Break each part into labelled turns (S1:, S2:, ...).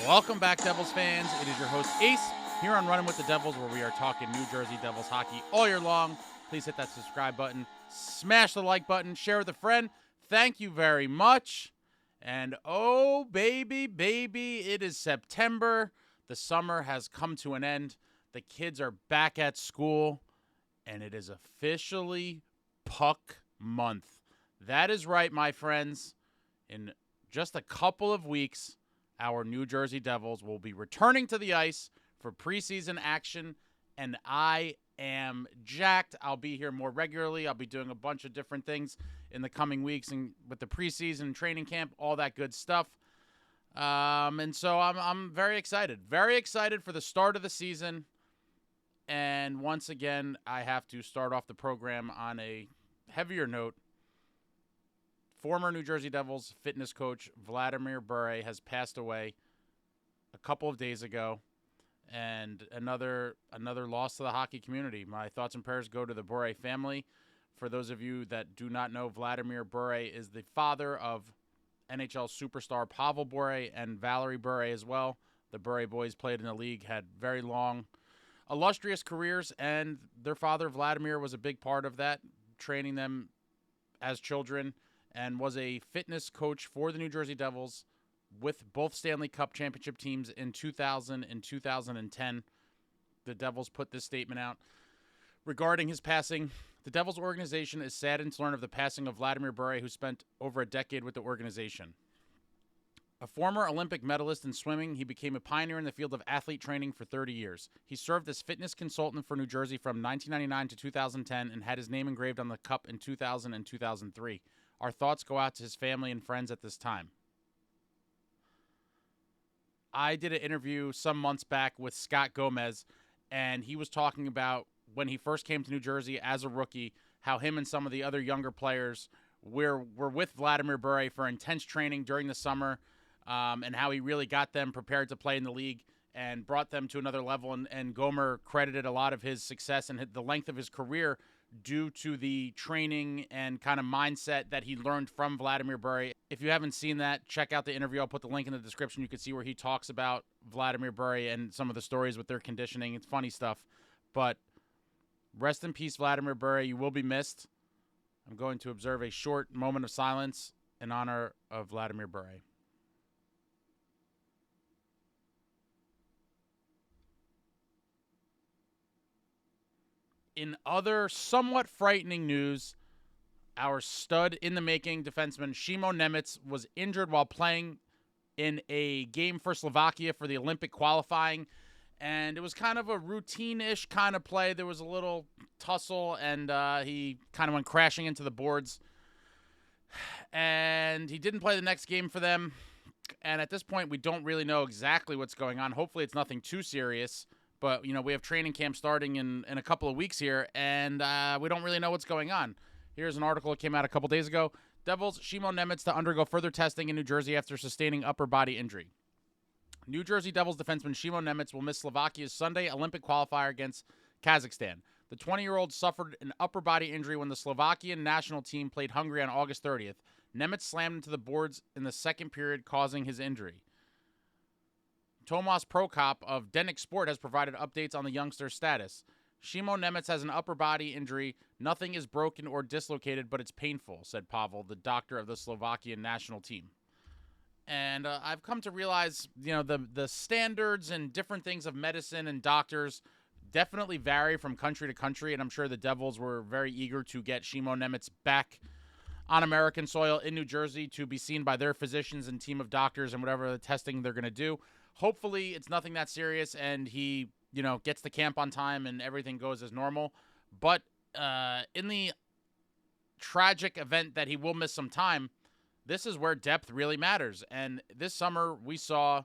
S1: Welcome back, Devils fans. It is your host, Ace, here on Running with the Devils, where we are talking New Jersey Devils hockey all year long. Please hit that subscribe button, smash the like button, share with a friend. Thank you very much. And oh, baby, it is September. The summer has come to an end. The kids are back at school, and it is officially Puck Month. That is right, my friends. In just a couple of weeks, our New Jersey Devils will be returning to the ice for preseason action, and I am jacked. I'll be here more regularly. I'll be doing a bunch of different things in the coming weeks and with the preseason training camp, all that good stuff. And so I'm very excited for the start of the season. And once again, I have to start off the program on a heavier note. Former New Jersey Devils fitness coach Vladimir Bure has passed away a couple of days ago, and another loss to the hockey community. My thoughts and prayers go to the Bure family. For those of you that do not know, Vladimir Bure is the father of NHL superstar Pavel Bure and Valerie Bure as well. The Bure boys played in the league, had very long, illustrious careers, and their father, Vladimir, was a big part of that, training them as children, and was a fitness coach for the New Jersey Devils with both Stanley Cup championship teams in 2000 and 2010. The Devils put this statement out regarding his passing. The Devils organization is saddened to learn of the passing of Vladimir Bure, who spent over a decade with the organization. A former Olympic medalist in swimming, he became a pioneer in the field of athlete training for 30 years. He served as fitness consultant for New Jersey from 1999 to 2010 and had his name engraved on the cup in 2000 and 2003. Our thoughts go out to his family and friends at this time. I did an interview some months back with Scott Gomez, and he was talking about when he first came to New Jersey as a rookie, how him and some of the other younger players were with Vladimir Bure for intense training during the summer, and how he really got them prepared to play in the league and brought them to another level. And Gomer credited a lot of his success and the length of his career due to the training and kind of mindset that he learned from Vladimir Bure. If you haven't seen that, check out the interview. I'll put the link in the description. You can see where he talks about Vladimir Bure and some of the stories with their conditioning. It's funny stuff. But rest in peace, Vladimir Bure. You will be missed. I'm going to observe a short moment of silence in honor of Vladimir Bure. In other somewhat frightening news, our stud-in-the-making defenseman Šimon Nemec was injured while playing in a game for Slovakia for the Olympic qualifying, and it was kind of a routine-ish kind of play. There was a little tussle, and he kind of went crashing into the boards, and he didn't play the next game for them, and at this point, we don't really know exactly what's going on. Hopefully, it's nothing too serious. But, we have training camp starting in a couple of weeks here, and we don't really know what's going on. Here's an article that came out a couple days ago. Devils, Šimon Nemec to undergo further testing in New Jersey after sustaining upper body injury. New Jersey Devils defenseman Šimon Nemec will miss Slovakia's Sunday Olympic qualifier against Kazakhstan. The 20-year-old suffered an upper body injury when the Slovakian national team played Hungary on August 30th. Nemec slammed into the boards in the second period, causing his injury. Tomas Prokop of Denik Sport has provided updates on the youngster's status. Šimon Nemec has an upper body injury. Nothing is broken or dislocated, but it's painful, said Pavel, the doctor of the Slovakian national team. And I've come to realize, the standards and different things of medicine and doctors definitely vary from country to country, and I'm sure the Devils were very eager to get Šimon Nemec back on American soil in New Jersey to be seen by their physicians and team of doctors and whatever the testing they're going to do. Hopefully it's nothing that serious and he, gets to camp on time and everything goes as normal. But in the tragic event that he will miss some time, this is where depth really matters. And this summer we saw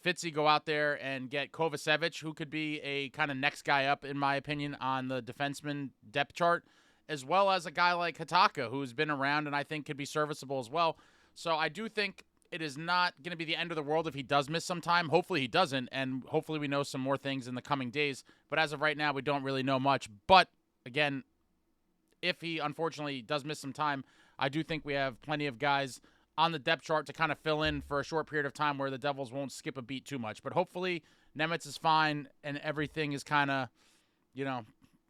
S1: Fitzy go out there and get Kovacevic, who could be a kind of next guy up, in my opinion, on the defenseman depth chart, as well as a guy like Hataka, who's been around and I think could be serviceable as well. So I do think it is not going to be the end of the world if he does miss some time. Hopefully he doesn't, and hopefully we know some more things in the coming days. But as of right now, we don't really know much. But, again, if he unfortunately does miss some time, I do think we have plenty of guys on the depth chart to kind of fill in for a short period of time where the Devils won't skip a beat too much. But hopefully Nemec is fine and everything is kind of,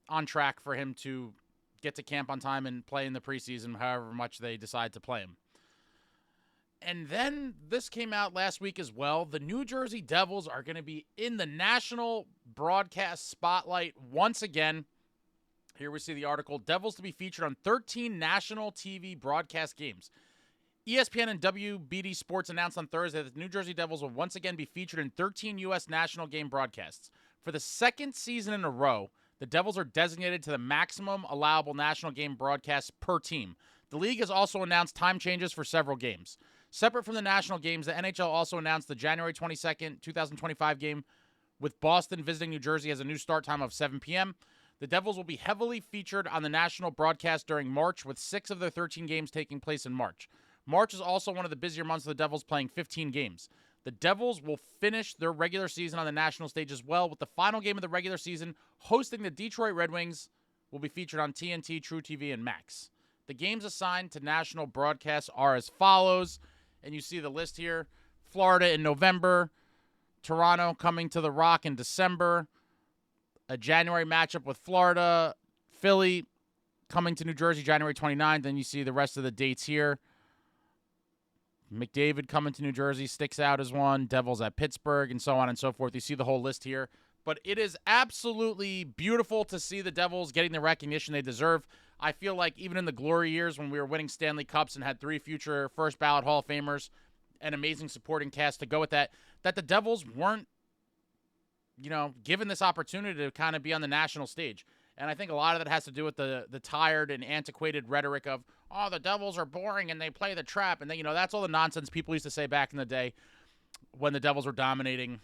S1: on track for him to get to camp on time and play in the preseason, however much they decide to play him. And then this came out last week as well. The New Jersey Devils are going to be in the national broadcast spotlight once again. Here we see the article, Devils to be featured on 13 national TV broadcast games. ESPN and WBD Sports announced on Thursday that the New Jersey Devils will once again be featured in 13 U.S. national game broadcasts. For the second season in a row, the Devils are designated to the maximum allowable national game broadcasts per team. The league has also announced time changes for several games. Separate from the national games, the NHL also announced the January 22nd, 2025 game with Boston visiting New Jersey has a new start time of 7 p.m. The Devils will be heavily featured on the national broadcast during March, with 6 of their 13 games taking place in March. March is also one of the busier months of the Devils, playing 15 games. The Devils will finish their regular season on the national stage as well, with the final game of the regular season hosting the Detroit Red Wings will be featured on TNT, True TV, and Max. The games assigned to national broadcasts are as follows, and you see the list here. Florida in November, Toronto coming to the Rock in December, a January matchup with Florida, Philly coming to New Jersey January 29th, then you see the rest of the dates here. McDavid coming to New Jersey sticks out as one, Devils at Pittsburgh, and so on and so forth. You see the whole list here. But it is absolutely beautiful to see the Devils getting the recognition they deserve. I feel like even in the glory years when we were winning Stanley Cups and had 3 future first ballot Hall of Famers, an amazing supporting cast to go with that the Devils weren't, given this opportunity to kind of be on the national stage. And I think a lot of that has to do with the tired and antiquated rhetoric of, oh, the Devils are boring and they play the trap. And then, that's all the nonsense people used to say back in the day when the Devils were dominating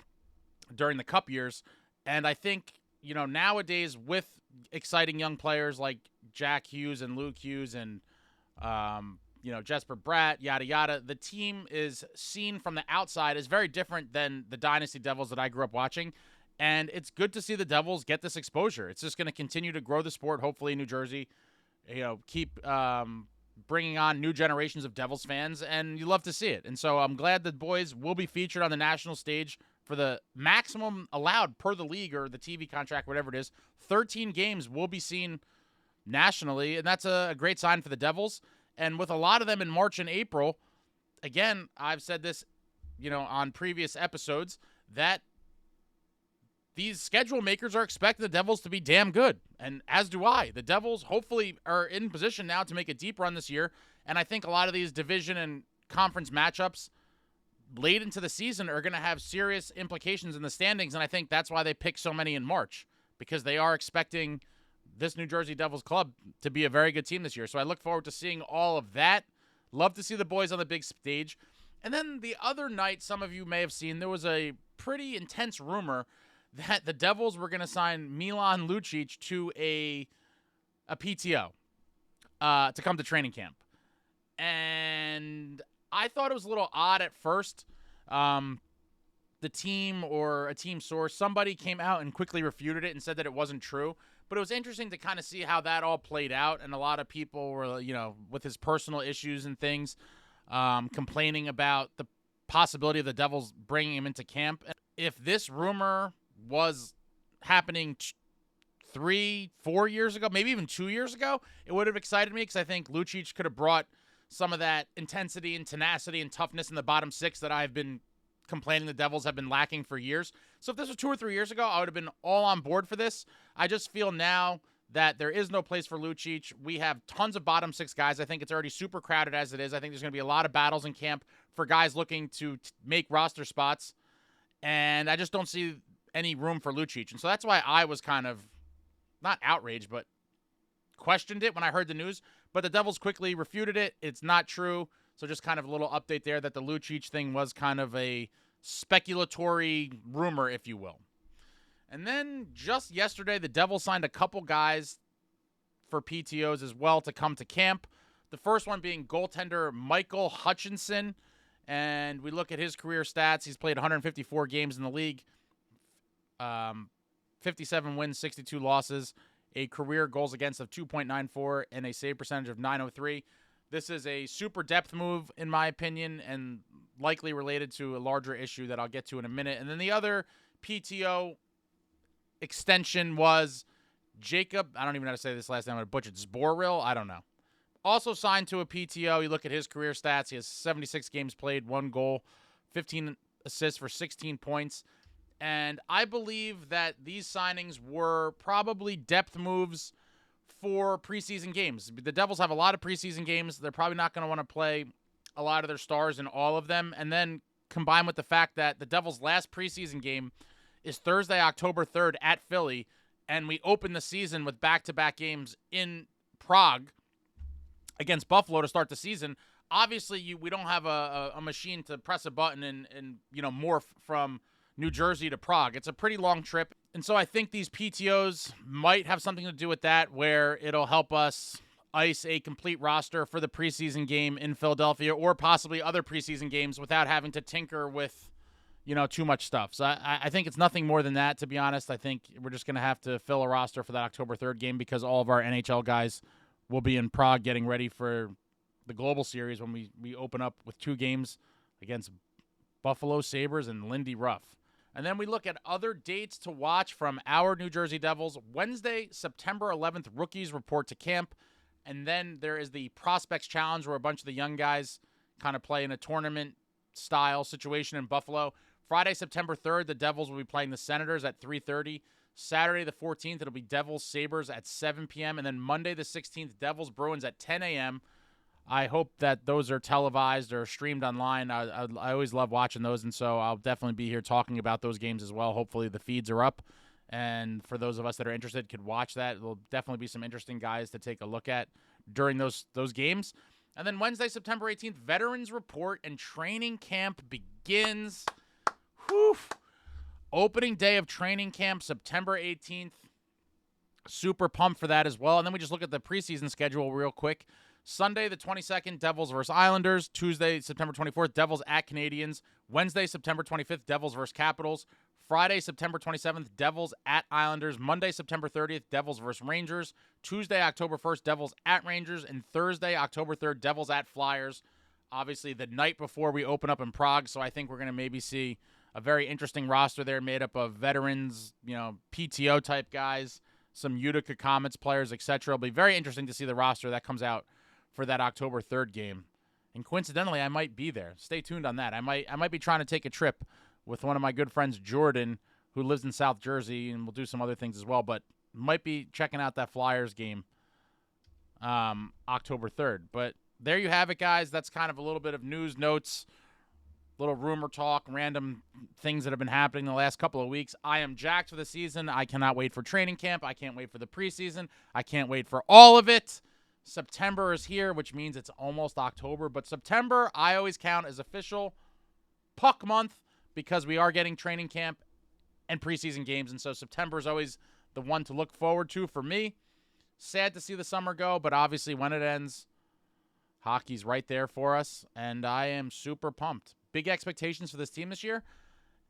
S1: during the Cup years. And I think, nowadays with exciting young players like Jack Hughes and Luke Hughes and, Jesper Bratt, yada, yada, the team is seen from the outside as very different than the Dynasty Devils that I grew up watching. And it's good to see the Devils get this exposure. It's just going to continue to grow the sport, hopefully in New Jersey, keep bringing on new generations of Devils fans, and you love to see it. And so I'm glad the boys will be featured on the national stage for the maximum allowed per the league or the TV contract, whatever it is. 13 games will be seen nationally, and that's a great sign for the Devils. And with a lot of them in March and April, again, I've said this, on previous episodes, that these schedule makers are expecting the Devils to be damn good, and as do I. The Devils hopefully are in position now to make a deep run this year, and I think a lot of these division and conference matchups late into the season are going to have serious implications in the standings, and I think that's why they pick so many in March, because they are expecting this New Jersey Devils club to be a very good team this year. So I look forward to seeing all of that. Love to see the boys on the big stage. And then the other night, some of you may have seen, there was a pretty intense rumor that the Devils were going to sign Milan Lucic to a PTO to come to training camp. And I thought it was a little odd at first. The team or a team source, somebody came out and quickly refuted it and said that it wasn't true. But it was interesting to kind of see how that all played out. And a lot of people were, with his personal issues and things, complaining about the possibility of the Devils bringing him into camp. If this rumor was happening 3-4 years ago, maybe even 2 years ago, it would have excited me because I think Lucic could have brought some of that intensity and tenacity and toughness in the bottom six that I've been complaining the Devils have been lacking for years. So if this was 2 or 3 years ago, I would have been all on board for this. I just feel now that there is no place for Lucic. We have tons of bottom six guys. I think it's already super crowded as it is. I think there's going to be a lot of battles in camp for guys looking to make roster spots. And I just don't see any room for Lucic. And so that's why I was kind of, not outraged, but questioned it when I heard the news. But the Devils quickly refuted it. It's not true. So just kind of a little update there that the Lucic thing was kind of a speculatory rumor, if you will. And then just yesterday, the Devils signed a couple guys for PTOs as well to come to camp. The first one being goaltender Michael Hutchinson. And we look at his career stats. He's played 154 games in the league. 57 wins, 62 losses. A career goals against of 2.94 and a save percentage of .903. This is a super depth move, in my opinion, and likely related to a larger issue that I'll get to in a minute. And then the other PTO extension was Jacob, I don't even know how to say this last name, I'm going to butcher it, Zboril, I don't know. Also signed to a PTO. You look at his career stats, he has 76 games played, 1 goal, 15 assists for 16 points. And I believe that these signings were probably depth moves for preseason games. The Devils have a lot of preseason games. They're probably not going to want to play a lot of their stars in all of them. And then combined with the fact that the Devils' last preseason game is Thursday, October 3rd at Philly, and we open the season with back-to-back games in Prague against Buffalo to start the season. Obviously, we don't have a machine to press a button and morph from New Jersey to Prague. It's a pretty long trip. And so I think these PTOs might have something to do with that, where it'll help us ice a complete roster for the preseason game in Philadelphia or possibly other preseason games without having to tinker with, too much stuff. So I think it's nothing more than that, to be honest. I think we're just going to have to fill a roster for that October 3rd game because all of our NHL guys will be in Prague getting ready for the Global Series when we open up with 2 games against Buffalo Sabres and Lindy Ruff. And then we look at other dates to watch from our New Jersey Devils. Wednesday, September 11th, rookies report to camp. And then there is the Prospects Challenge where a bunch of the young guys kind of play in a tournament-style situation in Buffalo. Friday, September 3rd, the Devils will be playing the Senators at 3:30. Saturday, the 14th, it'll be Devils Sabres at 7 p.m. And then Monday, the 16th, Devils Bruins at 10 a.m. I hope that those are televised or streamed online. I always love watching those, and so I'll definitely be here talking about those games as well. Hopefully the feeds are up, and for those of us that are interested could watch that. There'll definitely be some interesting guys to take a look at during those games. And then Wednesday, September 18th, Veterans Report and training camp begins. Whew. Opening day of training camp, September 18th. Super pumped for that as well. And then we just look at the preseason schedule real quick. Sunday, the 22nd, Devils versus Islanders. Tuesday, September 24th, Devils at Canadians. Wednesday, September 25th, Devils versus Capitals. Friday, September 27th, Devils at Islanders. Monday, September 30th, Devils versus Rangers. Tuesday, October 1st, Devils at Rangers. And Thursday, October 3rd, Devils at Flyers. Obviously, the night before we open up in Prague, so I think we're going to maybe see a very interesting roster there made up of veterans, PTO-type guys, some Utica Comets players, etc. It'll be very interesting to see the roster that comes out for that October 3rd game. And coincidentally, I might be there. Stay tuned on that. I might be trying to take a trip with one of my good friends, Jordan, who lives in South Jersey, and we'll do some other things as well, but might be checking out that Flyers game October 3rd. But there you have it, guys. That's kind of a little bit of news, notes, little rumor talk, random things that have been happening the last couple of weeks. I am jacked for the season. I cannot wait for training camp. I can't wait for the preseason. I can't wait for all of it. September is here, which means it's almost October. But September, I always count as official puck month because we are getting training camp and preseason games. And so September is always the one to look forward to for me. Sad to see the summer go, but obviously when it ends, hockey's right there for us. And I am super pumped. Big expectations for this team this year,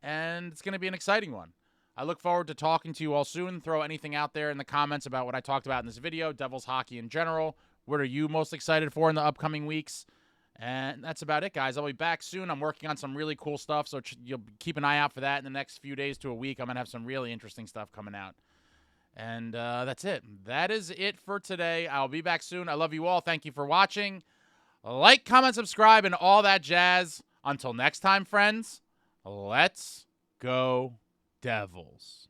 S1: and it's going to be an exciting one. I look forward to talking to you all soon. Throw anything out there in the comments about what I talked about in this video, Devils hockey in general. What are you most excited for in the upcoming weeks? And that's about it, guys. I'll be back soon. I'm working on some really cool stuff, so you'll keep an eye out for that in the next few days to a week. I'm going to have some really interesting stuff coming out. And that's it. That is it for today. I'll be back soon. I love you all. Thank you for watching. Like, comment, subscribe, and all that jazz. Until next time, friends, let's go Devils.